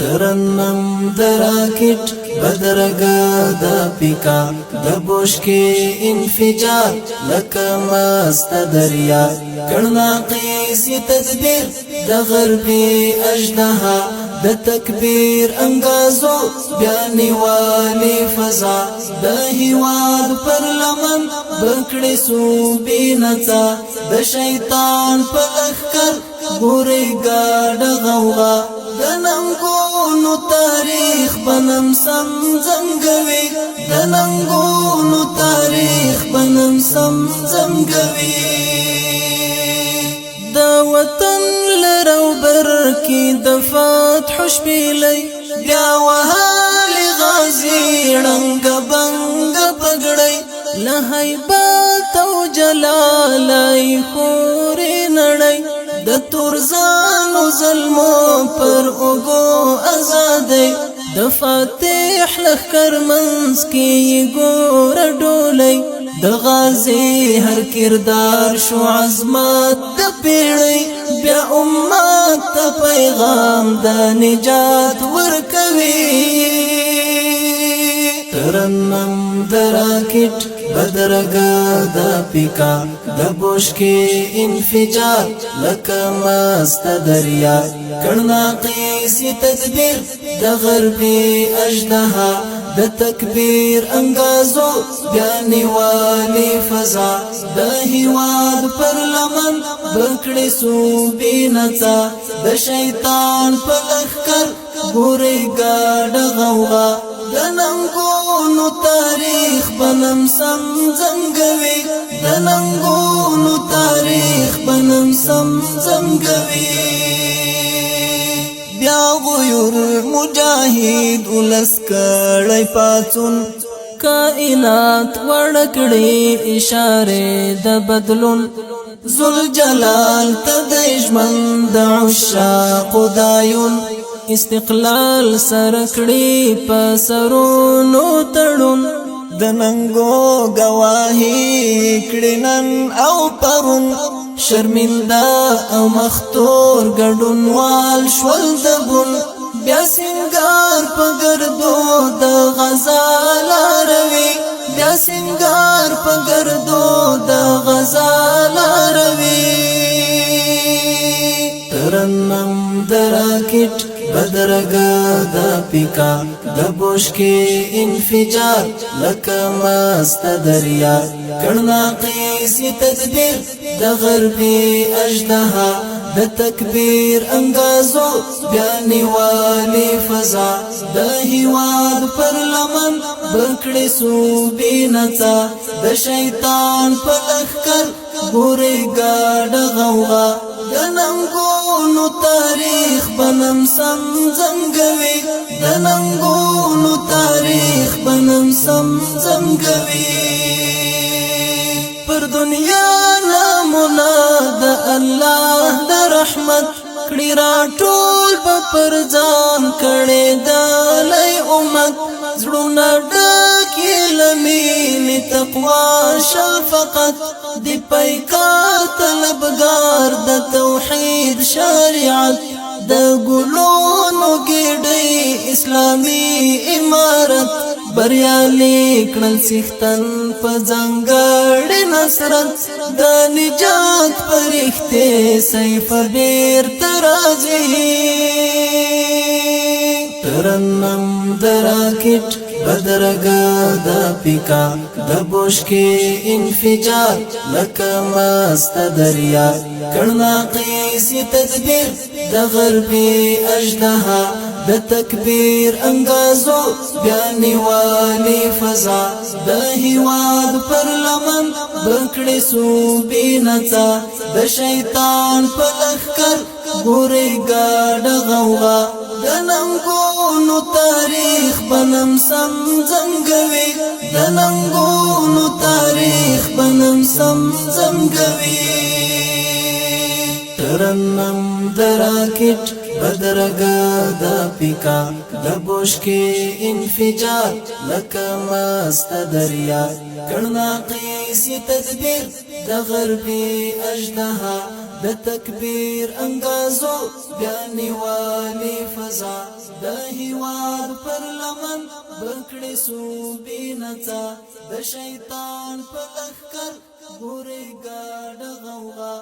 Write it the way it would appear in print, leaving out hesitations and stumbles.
ترنم دراکٹ بدرگا دا پیکا دبوش کے انفجار لکا مست دریا کرنا قیسی تدبیر دا غربی اجدہا دا تکبیر انگازو بیانی والی فضا دا ہیواد پر لمن بکڑی صوبی نتا دا شیطان پر اخکر گوری گاڑ غوغا دا ننگونو تاریخ بنم سمزمگوی دا ننگونو تاریخ بنم سمزمگوی دا وطن لرو برکی دا فتح شبیلی بیا وحالی غازی رنگ بنگ پگڑی لحیبات و جلالی خوری نڑی دا ترزانو ظلمو پر اگو ازادی دا فاتح لخکر منز کی گور ڈولی دا غازی ہر کردار شو عظمت دا پیڑی بیا امت تا پیغام دا نجات ورکوی ترنم دراکٹ بدرگا دا پیکا دبوش کے انفجار لکا مست دریا کرنا قیسی تدبیر دا غربی اجدہا دا تکبیر انگازو بیانی والی فضا دا ہیواد پر لمن بکڑی صوبی نتا دا شیطان پر اخکر گوری گاڑ غوغا دا ننگونو تاریخ بنم سمزمگوی دا ننگونو تاریخ بنم سمزمگوی بیا غیور مجاہد ولسکڑی پاتون کائنات وڑکڑی اشارے دا بدلون ذل جلال تدجمن دا عشاق دایون استقلال سرکڑی پسرونو تڑون دننگو گواہی کڑنن او پرون شرمنده او مختور گڑون وال شول دبون بیا سنگار پا گردو دا غزال روی بیا سنگار پا گردو دا غزال روی ترنم دراکٹ بدرگا دا پیکا دبوش کے انفجار لکا مست دریا کرنا قیسی تدبیر دا غربی اجدہا دا تکبیر انگازو بیانی والی فضا دا ہیواد پر لمن بکڑی صوبی نتا دا شیطان پر اخکر گوری گاڑ غوغا دا ننگونو تاریخ بنم سمزمگوی دا ننگونو تاریخ بنم سمزمگوی پر دنیا نامونا دا اللہ دا رحمت کڑی را ٹول پا پر جان کڑی دا لئی امت زڑونا ڈاکی لمین تقوی شفقت دی پیکار طلبگار دا توحید شریعت دا گلونو گیڑی اسلامی امارت بریالی کڑل سیختن پا زنگاڑ نصرت دا نجات پریختے سیف بیر ترازی ترنم دراکٹ بدرگا دا پیکا دبوش کے انفجار لکا مست دریا کرنا قیسی تدبیر دا غربی اجدہا دا تکبیر انگازو بیانی والی فضا دا ہیواد پر لمن بکڑی صوبی نتا دا شیطان پر اخکر گوری گاڑ غوغا دا ننگونو تاریخ بنم سمزمگوی دا ننگونو تاریخ بنم سمزمگوی ترنم دراکٹ بدرگا دا پیکا دبوش کے انفجار لکا مست دریا کرنا قیسی تدبیر دا غربی اجدہا د تکبیر انګازو بیا نیوالی فضا د هیواد پر لمن بکړې صوبې نڅا د شیطان په لښکر ګورې ګاډه غوغا